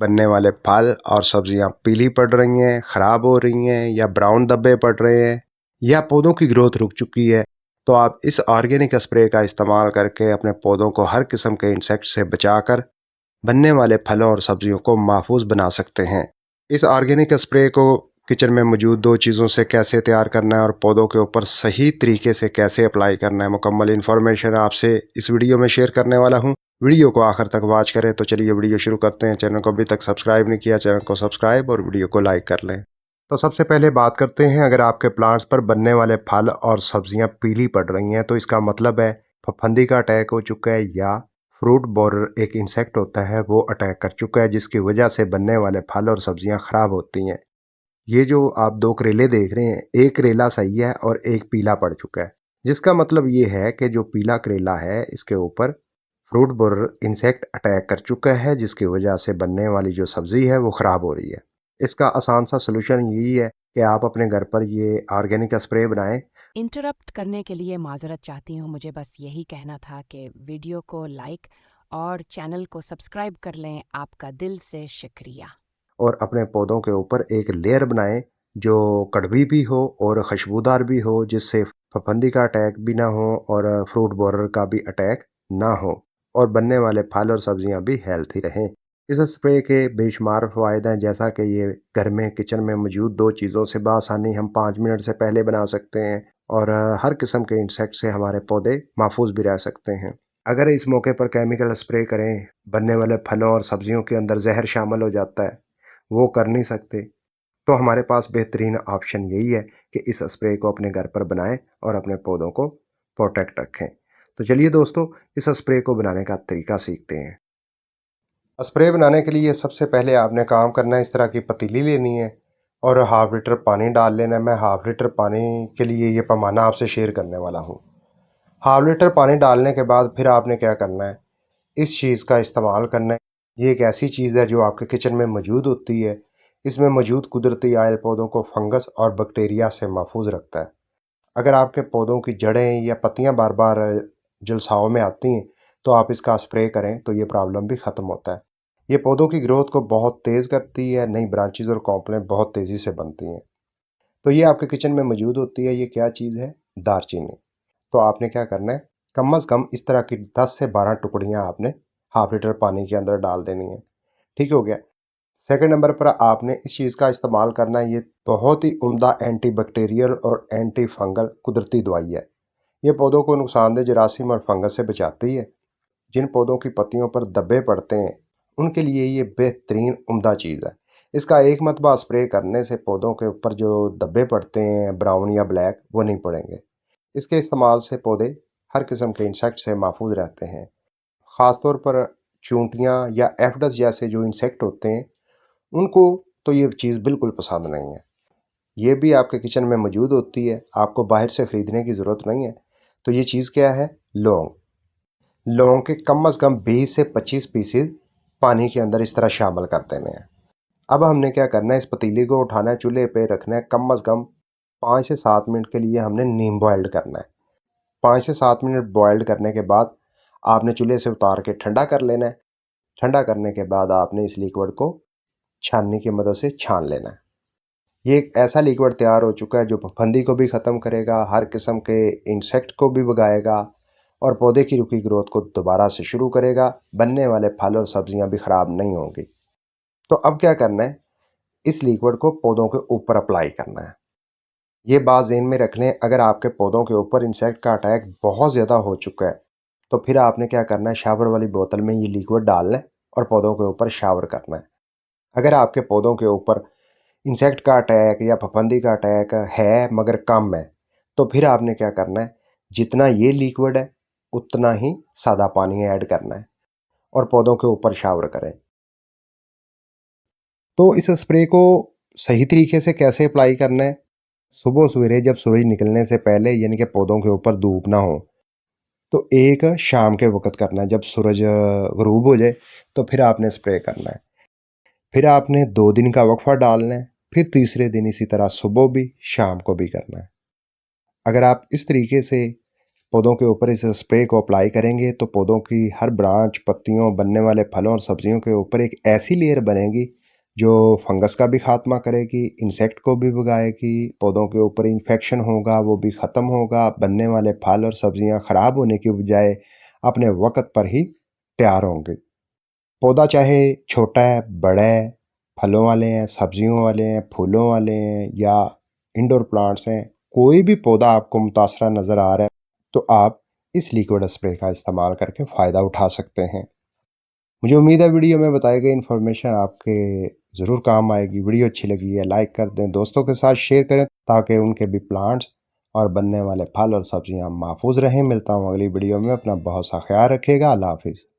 बनने वाले फल और सब्जियां पीली पड़ रही हैं, खराब हो रही हैं या ब्राउन धब्बे पड़ रहे हैं या पौधों की ग्रोथ रुक चुकी है, तो आप इस ऑर्गेनिक स्प्रे का इस्तेमाल करके अपने पौधों को हर किस्म के इंसेक्ट से बचाकर बनने वाले फलों और सब्जियों को महफूज बना सकते हैं। इस ऑर्गेनिक स्प्रे को किचन में मौजूद दो चीज़ों से कैसे तैयार करना है और पौधों के ऊपर सही तरीके से कैसे अप्लाई करना है, मुकम्मल इन्फॉर्मेशन आपसे इस वीडियो में शेयर करने वाला हूं। वीडियो को आखिर तक वॉच करें। तो चलिए वीडियो शुरू करते हैं। चैनल को अभी तक सब्सक्राइब नहीं किया, चैनल को सब्सक्राइब और वीडियो को लाइक कर लें। तो सबसे पहले बात करते हैं, अगर आपके प्लांट्स पर बनने वाले फल और सब्जियां पीली पड़ रही हैं तो इसका मतलब है फफूंदी का अटैक हो चुका है या फ्रूट बोरर एक इंसेक्ट होता है वो अटैक कर चुका है, जिसकी वजह से बनने वाले फल और सब्जियां खराब होती हैं। ये जो आप दो करेले देख रहे हैं, एक करेला सही है और एक पीला पड़ चुका है, जिसका मतलब ये है कि जो पीला करेला है इसके ऊपर फ्रूट बोरर इंसेक्ट अटैक कर चुका है, जिसकी वजह से बनने वाली जो सब्जी है वो खराब हो रही है। इसका आसान सा सलूशन यही है कि आप अपने घर पर ये ऑर्गेनिक स्प्रे बनाएं। इंटरप्ट करने के लिए माजरत चाहती हूँ। मुझे बस यही कहना था कि वीडियो को लाइक और चैनल को सब्सक्राइब कर लें। आपका दिल से शुक्रिया। और अपने पौधों के ऊपर एक लेयर बनाएं जो कड़वी भी हो और खुशबूदार भी हो, जिससे फफूंदी का अटैक भी ना हो और फ्रूट बोरर का भी अटैक ना हो और बनने वाले फल और सब्जियां भी हेल्थी रहें। इस स्प्रे के बेशुमार फ़ायदे हैं, जैसा कि ये घर में किचन में मौजूद दो चीज़ों से बआसानी हम 5 मिनट से पहले बना सकते हैं और हर किस्म के इंसेक्ट से हमारे पौधे महफूज भी रह सकते हैं। अगर इस मौके पर केमिकल स्प्रे करें, बनने वाले फलों और सब्जियों के अंदर जहर शामिल हो जाता है, वो कर नहीं सकते, तो हमारे पास बेहतरीन ऑप्शन यही है कि इस स्प्रे को अपने घर पर बनाएं और अपने पौधों को प्रोटेक्ट रखें। तो चलिए दोस्तों, इस स्प्रे को बनाने का तरीका सीखते हैं। स्प्रे बनाने के लिए सबसे पहले आपने काम करना है, इस तरह की पतीली लेनी है और हाफ लीटर पानी डाल लेना है। मैं हाफ लीटर पानी के लिए ये पैमाना आपसे शेयर करने वाला हूँ। हाफ लीटर पानी डालने के बाद फिर आपने क्या करना है, इस चीज़ का इस्तेमाल करना है। ये एक ऐसी चीज़ है जो आपके किचन में मौजूद होती है। इसमें मौजूद कुदरती ऑयल पौधों को फंगस और बैक्टीरिया से महफूज रखता है। अगर आपके पौधों की जड़ें या पत्तियां बार बार झुलसाव में आती हैं तो आप इसका स्प्रे करें तो ये प्रॉब्लम भी ख़त्म होता है। ये पौधों की ग्रोथ को बहुत तेज़ करती है, नई ब्रांचेज और कॉम्पलें बहुत तेज़ी से बनती हैं। तो ये आपके किचन में मौजूद होती है। ये क्या चीज़ है? दारचीनी। तो आपने क्या करना है, कम अज़ कम इस तरह की 10 से 12 टुकड़ियाँ आपने हाफ लीटर पानी के अंदर डाल देनी है। ठीक हो गया। सेकंड नंबर पर आपने इस चीज़ का इस्तेमाल करना है, ये बहुत ही उम्दा एंटी बैक्टीरियल और एंटी फंगल कुदरती दवाई है। ये पौधों को नुकसानदेह जरासीम और फंगस से बचाती है। जिन पौधों की पत्तियों पर धब्बे पड़ते हैं उनके लिए ये बेहतरीन उम्दा चीज़ है। इसका एक मरतबा स्प्रे करने से पौधों के ऊपर जो धब्बे पड़ते हैं ब्राउन या ब्लैक, वो नहीं पड़ेंगे। इसके इस्तेमाल से पौधे हर किस्म के इंसेक्ट से महफूज रहते हैं। ख़ासतौर पर चूंटियाँ या एफडस जैसे जो इंसेक्ट होते हैं उनको तो ये चीज़ बिल्कुल पसंद नहीं है। ये भी आपके किचन में मौजूद होती है, आपको बाहर से ख़रीदने की ज़रूरत नहीं है। तो ये चीज़ क्या है? लौंग। लौंग के कम अज़ कम 20 से 25 पीसेज पानी के अंदर इस तरह शामिल कर देने हैं। अब हमने क्या करना है, इस पतीली को उठाना है, चूल्हे पे रखना है, कम अज़ कम 5 से 7 मिनट के लिए हमने नीम बॉइल्ड करना है। 5 से 7 मिनट बॉइल्ड करने के बाद आपने चूल्हे से उतार के ठंडा कर लेना है। ठंडा करने के बाद आपने इस लिक्विड को छाननी की मदद से छान लेना है। ये एक ऐसा लिक्विड तैयार हो चुका है जो फफूंदी को भी ख़त्म करेगा, हर किस्म के इंसेक्ट को भी भगाएगा और पौधे की रुकी ग्रोथ को दोबारा से शुरू करेगा। बनने वाले फल और सब्जियां भी ख़राब नहीं होंगी। तो अब क्या करना है, इस लिक्विड को पौधों के ऊपर अप्लाई करना है। ये बात ज़हन में रख लें, अगर आपके पौधों के ऊपर इंसेक्ट का अटैक बहुत ज़्यादा हो चुका है तो फिर आपने क्या करना है, शावर वाली बोतल में ये लिक्विड डालना है और पौधों के ऊपर शावर करना है। अगर आपके पौधों के ऊपर इंसेक्ट का अटैक या फफूंदी का अटैक है मगर कम है, तो फिर आपने क्या करना है, जितना ये लिक्विड है उतना ही सादा पानी ऐड करना है और पौधों के ऊपर शावर करें। तो इस स्प्रे को सही तरीके से कैसे अप्लाई करना है, सुबह सवेरे जब सूरज निकलने से पहले, यानी कि पौधों के ऊपर धूप ना हो, तो एक शाम के वक्त करना है, जब सूरज गरूब हो जाए तो फिर आपने स्प्रे करना है। फिर आपने 2 दिन का वक्फा डालना है, फिर तीसरे दिन इसी तरह सुबह भी शाम को भी करना है। अगर आप इस तरीके से पौधों के ऊपर इस स्प्रे को अप्लाई करेंगे तो पौधों की हर ब्रांच, पत्तियों, बनने वाले फलों और सब्जियों के ऊपर एक ऐसी लेयर बनेगी जो फंगस का भी खात्मा करेगी, इंसेक्ट को भी भगाएगी, पौधों के ऊपर इन्फेक्शन होगा वो भी ख़त्म होगा, बनने वाले फल और सब्जियां ख़राब होने की बजाय अपने वक्त पर ही तैयार होंगे। पौधा चाहे छोटा है, बड़ा है, फलों वाले हैं, सब्जियों वाले हैं, फूलों वाले हैं या इंडोर प्लांट्स हैं, कोई भी पौधा आपको मुतासरा नज़र आ रहा है तो आप इस लिक्विड स्प्रे का इस्तेमाल करके फ़ायदा उठा सकते हैं। मुझे उम्मीद है वीडियो में बताई गई इन्फॉर्मेशन आपके ज़रूर काम आएगी। वीडियो अच्छी लगी है लाइक कर दें, दोस्तों के साथ शेयर करें ताकि उनके भी प्लांट्स और बनने वाले फल और सब्जियां महफूज रहें। मिलता हूँ अगली वीडियो में, अपना बहुत सा ख्याल रखिएगा। अल्लाह हाफिज़।